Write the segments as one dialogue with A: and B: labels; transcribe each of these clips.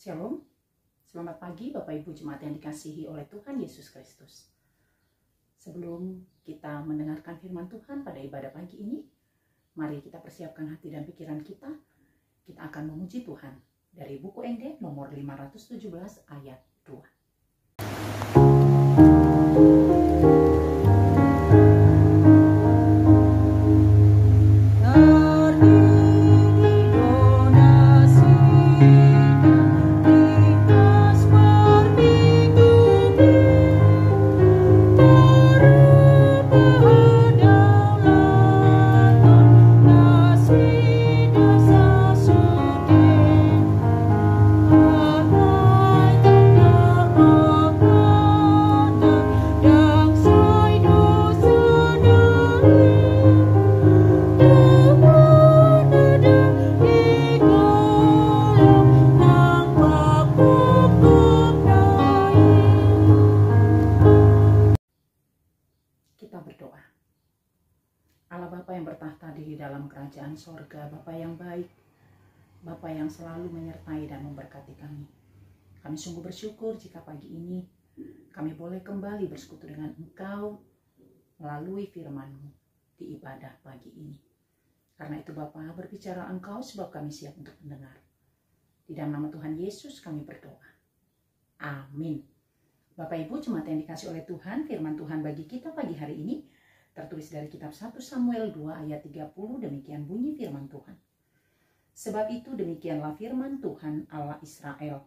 A: Shalom, selamat pagi Bapak Ibu Jemaat yang dikasihi oleh Tuhan Yesus Kristus. Sebelum kita mendengarkan firman Tuhan pada ibadah pagi ini, mari kita persiapkan hati dan pikiran kita. Kita akan memuji Tuhan dari buku ND nomor 517 ayat 2. Kita berdoa. Allah Bapa yang bertahta di dalam kerajaan sorga, Bapa yang baik, Bapa yang selalu menyertai dan memberkati kami. Kami sungguh bersyukur jika pagi ini kami boleh kembali bersekutu dengan Engkau melalui firman-Mu di ibadah pagi ini. Karena itu Bapa, berbicara Engkau sebab kami siap untuk mendengar. Di dalam nama Tuhan Yesus kami berdoa. Amin. Bapak Ibu Jemaat yang dikasih oleh Tuhan, firman Tuhan bagi kita pagi hari ini tertulis dari kitab 1 Samuel 2 ayat 30, demikian bunyi firman Tuhan. Sebab itu demikianlah firman Tuhan Allah Israel.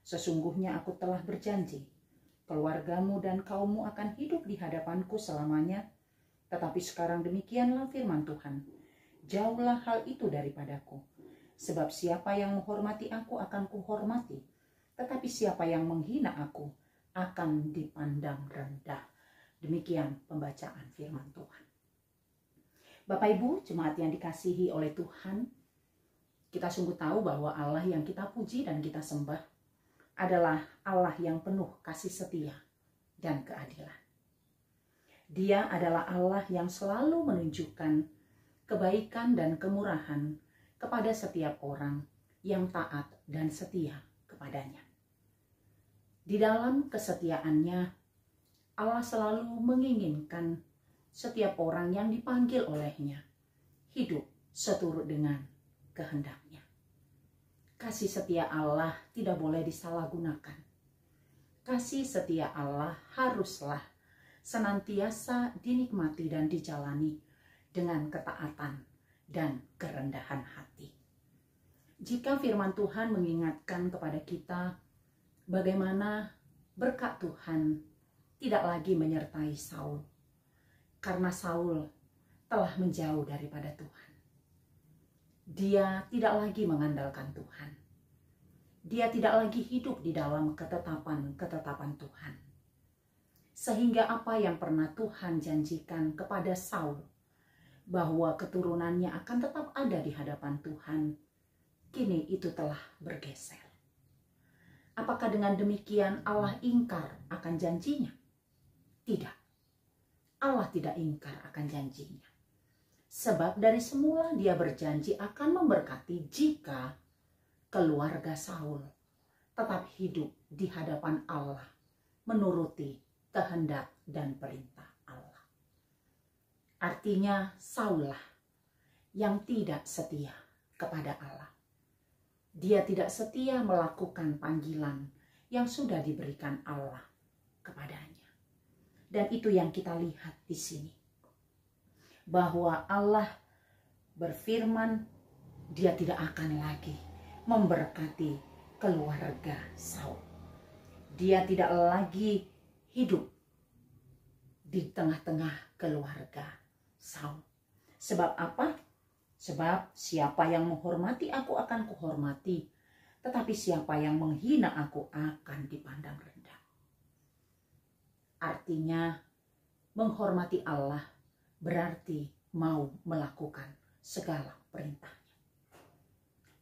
A: Sesungguhnya aku telah berjanji, keluargamu dan kaummu akan hidup di hadapanku selamanya. Tetapi sekarang demikianlah firman Tuhan, jauhlah hal itu daripadaku. Sebab siapa yang menghormati aku akan kuhormati, tetapi siapa yang menghina aku akan dipandang rendah. Demikian pembacaan firman Tuhan. Bapak Ibu Jemaat yang dikasihi oleh Tuhan, kita sungguh tahu bahwa Allah yang kita puji dan kita sembah adalah Allah yang penuh kasih setia dan keadilan. Dia adalah Allah yang selalu menunjukkan kebaikan dan kemurahan kepada setiap orang yang taat dan setia kepadanya. Di dalam kesetiaannya, Allah selalu menginginkan setiap orang yang dipanggil olehnya hidup seturut dengan kehendaknya. Kasih setia Allah tidak boleh disalahgunakan. Kasih setia Allah haruslah senantiasa dinikmati dan dijalani dengan ketaatan dan kerendahan hati. Jika firman Tuhan mengingatkan kepada kita bagaimana berkat Tuhan tidak lagi menyertai Saul, karena Saul telah menjauh daripada Tuhan. Dia tidak lagi mengandalkan Tuhan. Dia tidak lagi hidup di dalam ketetapan Tuhan. Sehingga apa yang pernah Tuhan janjikan kepada Saul, bahwa keturunannya akan tetap ada di hadapan Tuhan, kini itu telah bergeser. Apakah dengan demikian Allah ingkar akan janjinya? Tidak. Allah tidak ingkar akan janjinya. Sebab dari semula dia berjanji akan memberkati jika keluarga Saul tetap hidup di hadapan Allah, menuruti kehendak dan perintah Allah. Artinya Saul lah yang tidak setia kepada Allah. Dia tidak setia melakukan panggilan yang sudah diberikan Allah kepadanya. Dan itu yang kita lihat di sini. Bahwa Allah berfirman, dia tidak akan lagi memberkati keluarga Saul. Dia tidak lagi hidup di tengah-tengah keluarga Saul. Sebab apa? Sebab siapa yang menghormati aku akan kuhormati, tetapi siapa yang menghina aku akan dipandang rendah. Artinya menghormati Allah berarti mau melakukan segala perintahnya.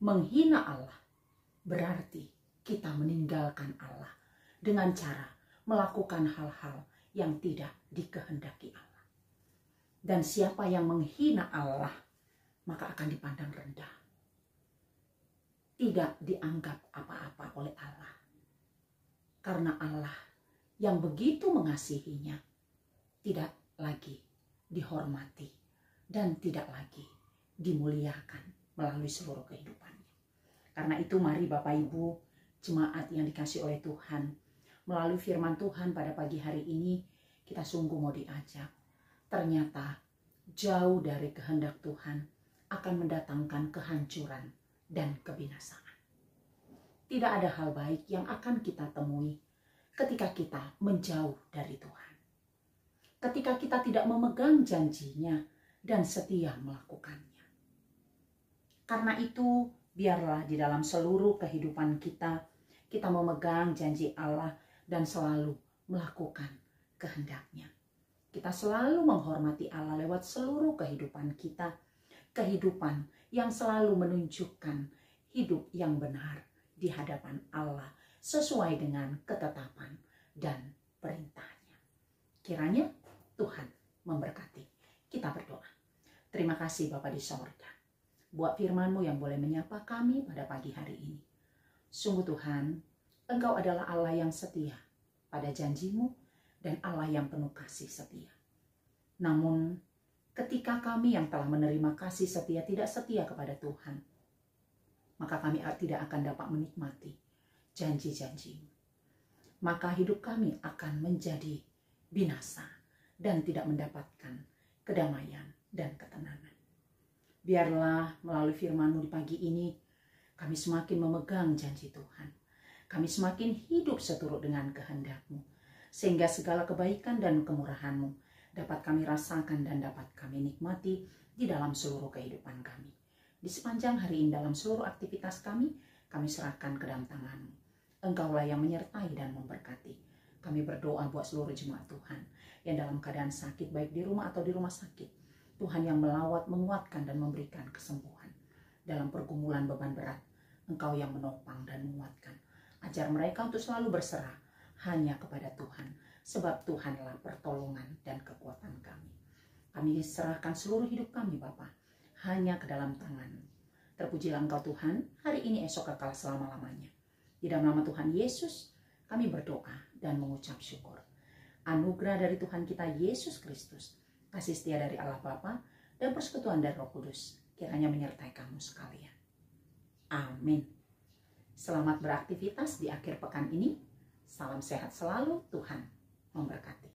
A: Menghina Allah berarti kita meninggalkan Allah dengan cara melakukan hal-hal yang tidak dikehendaki Allah. Dan siapa yang menghina Allah maka akan dipandang rendah. tidak dianggap apa-apa oleh Allah. Karena Allah yang begitu mengasihinya tidak lagi dihormati dan tidak lagi dimuliakan melalui seluruh kehidupannya. Karena itu mari Bapak Ibu jemaat yang dikasih oleh Tuhan, melalui firman Tuhan pada pagi hari ini kita sungguh mau diajak. Ternyata jauh dari kehendak Tuhan akan mendatangkan kehancuran dan kebinasaan. Tidak ada hal baik yang akan kita temui ketika kita menjauh dari Tuhan. Ketika kita tidak memegang janjinya dan setia melakukannya. Karena itu biarlah di dalam seluruh kehidupan kita memegang janji Allah dan selalu melakukan kehendak-Nya. Kita selalu menghormati Allah lewat seluruh kehidupan kita. Kehidupan yang selalu menunjukkan hidup yang benar di hadapan Allah sesuai dengan ketetapan dan perintah-Nya. Kiranya Tuhan memberkati. Kita berdoa. Terima kasih Bapa di sorga, buat firman-Mu yang boleh menyapa kami pada pagi hari ini. Sungguh Tuhan, Engkau adalah Allah yang setia pada janji-Mu dan Allah yang penuh kasih setia. Namun, ketika kami yang telah menerima kasih setia tidak setia kepada Tuhan, maka kami tidak akan dapat menikmati janji-janji-Mu. Maka hidup kami akan menjadi binasa dan tidak mendapatkan kedamaian dan ketenangan. Biarlah melalui firman-Mu di pagi ini, kami semakin memegang janji Tuhan. Kami semakin hidup seturut dengan kehendak-Mu. Sehingga segala kebaikan dan kemurahan-Mu dapat kami rasakan dan dapat kami nikmati di dalam seluruh kehidupan kami. Di sepanjang hari ini dalam seluruh aktivitas kami serahkan ke dalam tangan-Mu. Engkaulah yang menyertai dan memberkati. Kami berdoa buat seluruh jemaat Tuhan yang dalam keadaan sakit, baik di rumah atau di rumah sakit. Tuhan yang melawat, menguatkan, dan memberikan kesembuhan. Dalam pergumulan beban berat, Engkau yang menopang dan menguatkan. Ajar mereka untuk selalu berserah hanya kepada Tuhan, sebab Tuhanlah pertolongan dan kekuatan kami. Kami serahkan seluruh hidup kami, Bapa, hanya ke dalam tangan-Mu. Terpujilah Engkau Tuhan, hari ini, esok, kekal selama-lamanya. Di dalam nama Tuhan Yesus, kami berdoa dan mengucap syukur. Anugerah dari Tuhan kita Yesus Kristus, kasih setia dari Allah Bapa, dan persekutuan dari Roh Kudus kiranya menyertai kamu sekalian. Amin. Selamat beraktivitas di akhir pekan ini. Salam sehat selalu, Tuhan memberkati.